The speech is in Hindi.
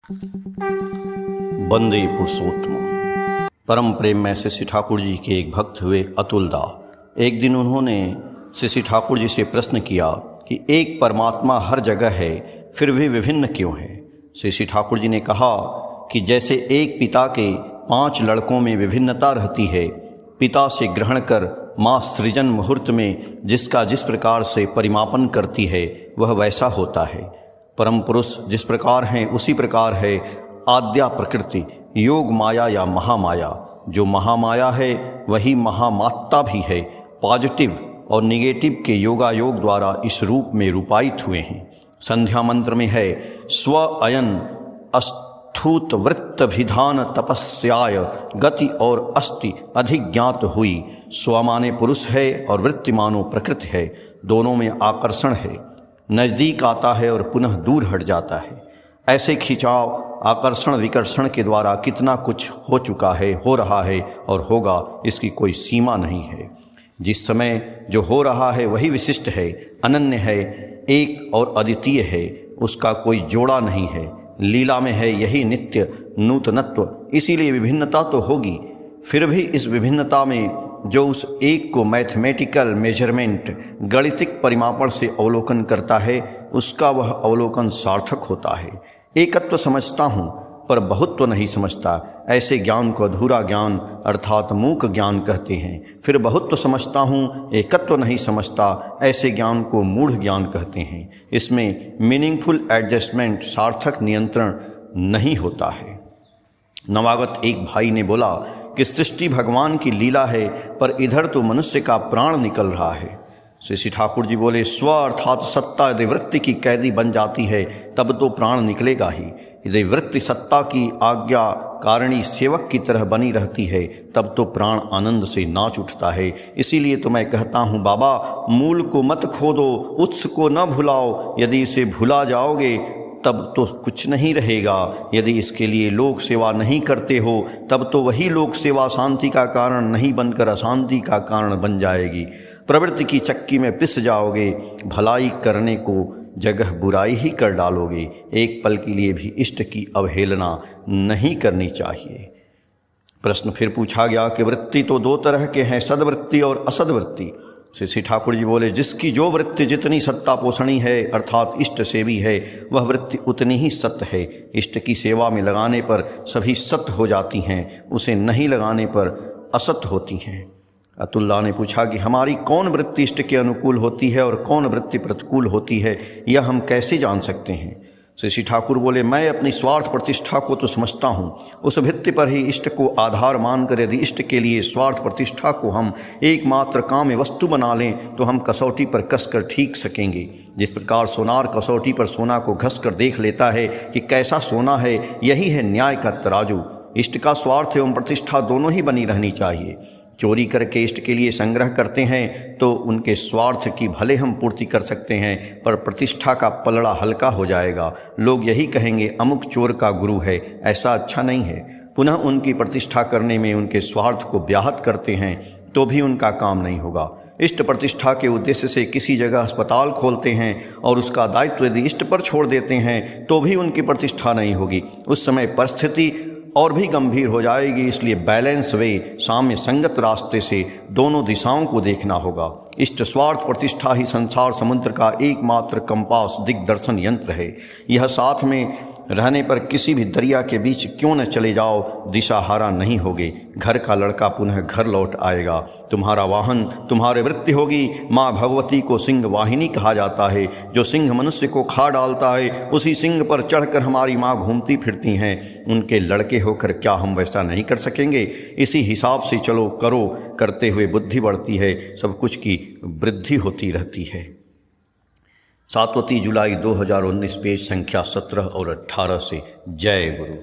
वंदे पुरुषोत्तम। परम प्रेम में श्री ठाकुर जी के एक भक्त हुए अतुलदा। एक दिन उन्होंने श्री ठाकुर जी से प्रश्न किया कि एक परमात्मा हर जगह है, फिर भी विभिन्न क्यों है। श्री ठाकुर जी ने कहा कि जैसे एक पिता के 5 लड़कों में विभिन्नता रहती है, पिता से ग्रहण कर माँ सृजन मुहूर्त में जिसका जिस प्रकार से परिमापन करती है वह वैसा होता है। परम पुरुष जिस प्रकार हैं उसी प्रकार है आद्या प्रकृति, योग माया या महामाया। जो महामाया है वही महामात्ता भी है। पॉजिटिव और निगेटिव के योगायोग द्वारा इस रूप में रूपायित हुए हैं। संध्या मंत्र में है स्व अयन अस्थूत वृत्त विधान तपस्याय गति और अस्ति अधिक ज्ञात हुई। स्व माने पुरुष है और वृत्ति मानो प्रकृति है। दोनों में आकर्षण है, नज़दीक आता है और पुनः दूर हट जाता है। ऐसे खिंचाव आकर्षण विकर्षण के द्वारा कितना कुछ हो चुका है, हो रहा है और होगा, इसकी कोई सीमा नहीं है। जिस समय जो हो रहा है वही विशिष्ट है, अनन्य है, एक और अद्वितीय है, उसका कोई जोड़ा नहीं है। लीला में है यही नित्य नूतनत्व। इसीलिए विभिन्नता तो होगी, फिर भी इस विभिन्नता में जो उस एक को मैथमेटिकल मेजरमेंट गणितिक परिमापण से अवलोकन करता है, उसका वह अवलोकन सार्थक होता है। एकत्व समझता हूँ पर बहुत्व नहीं समझता, ऐसे ज्ञान को अधूरा ज्ञान अर्थात मूक ज्ञान कहते हैं। फिर बहुत्व समझता हूँ, एकत्व नहीं समझता, ऐसे ज्ञान को मूढ़ ज्ञान कहते हैं। इसमें मीनिंगफुल एडजस्टमेंट, सार्थक नियंत्रण नहीं होता है। नवागत एक भाई ने बोला कि सृष्टि भगवान की लीला है, पर इधर तो मनुष्य का प्राण निकल रहा है। श्री ठाकुर जी बोले स्व अर्थात सत्ता यदि वृत्ति की कैदी बन जाती है तब तो प्राण निकलेगा ही। यदि वृत्ति सत्ता की आज्ञा कारिणी सेवक की तरह बनी रहती है तब तो प्राण आनंद से नाच उठता है। इसीलिए तो मैं कहता हूँ बाबा, मूल को मत खोदो, उत्स को न भुलाओ। यदि इसे भुला जाओगे तब तो कुछ नहीं रहेगा। यदि इसके लिए लोक सेवा नहीं करते हो तब तो वही लोक सेवा शांति का कारण नहीं बनकर अशांति का कारण बन जाएगी। प्रवृत्ति की चक्की में पिस जाओगे, भलाई करने को जगह बुराई ही कर डालोगे। एक पल के लिए भी इष्ट की अवहेलना नहीं करनी चाहिए। प्रश्न फिर पूछा गया कि वृत्ति तो 2 तरह के हैं, सद्वृत्ति और असद्वृत्ति। श्री ठाकुर जी बोले जिसकी जो वृत्ति जितनी सत्ता पोषणी है अर्थात इष्ट सेवी है, वह वृत्ति उतनी ही सत्य है। इष्ट की सेवा में लगाने पर सभी सत्य हो जाती हैं, उसे नहीं लगाने पर असत्य होती हैं। अतुल्ला ने पूछा कि हमारी कौन वृत्ति इष्ट के अनुकूल होती है और कौन वृत्ति प्रतिकूल होती है, यह हम कैसे जान सकते हैं। श्री ठाकुर बोले मैं अपनी स्वार्थ प्रतिष्ठा को तो समझता हूँ, उस भित्ति पर ही इष्ट को आधार मानकर यदि इष्ट के लिए स्वार्थ प्रतिष्ठा को हम एकमात्र काम्य वस्तु बना लें तो हम कसौटी पर कस कर ठीक सकेंगे। जिस प्रकार सोनार कसौटी पर सोना को घस कर देख लेता है कि कैसा सोना है, यही है न्याय का तराजू। इष्ट का स्वार्थ एवं प्रतिष्ठा दोनों ही बनी रहनी चाहिए। चोरी करके इष्ट के लिए संग्रह करते हैं तो उनके स्वार्थ की भले हम पूर्ति कर सकते हैं, पर प्रतिष्ठा का पलड़ा हल्का हो जाएगा। लोग यही कहेंगे अमुक चोर का गुरु है, ऐसा अच्छा नहीं है। पुनः उनकी प्रतिष्ठा करने में उनके स्वार्थ को व्याहत करते हैं तो भी उनका काम नहीं होगा। इष्ट प्रतिष्ठा के उद्देश्य से किसी जगह अस्पताल खोलते हैं और उसका दायित्व यदि इष्ट पर छोड़ देते हैं तो भी उनकी प्रतिष्ठा नहीं होगी। उस समय परिस्थिति और भी गंभीर हो जाएगी। इसलिए बैलेंस वे, साम्य संगत रास्ते से दोनों दिशाओं को देखना होगा। इष्ट स्वार्थ प्रतिष्ठा ही संसार समुद्र का एकमात्र कंपास दिग्दर्शन यंत्र है। यह साथ में रहने पर किसी भी दरिया के बीच क्यों न चले जाओ, दिशाहारा नहीं होगे। घर का लड़का पुनः घर लौट आएगा। तुम्हारा वाहन तुम्हारे वृत्ति होगी। माँ भगवती को सिंह वाहिनी कहा जाता है। जो सिंह मनुष्य को खा डालता है, उसी सिंह पर चढ़कर हमारी माँ घूमती फिरती हैं। उनके लड़के होकर क्या हम वैसा नहीं कर सकेंगे? इसी हिसाब से चलो, करो। करते हुए बुद्धि बढ़ती है, सब कुछ की वृद्धि होती रहती है। 7 जुलाई 2019 पेज संख्या 17 और 18 से। जय गुरु।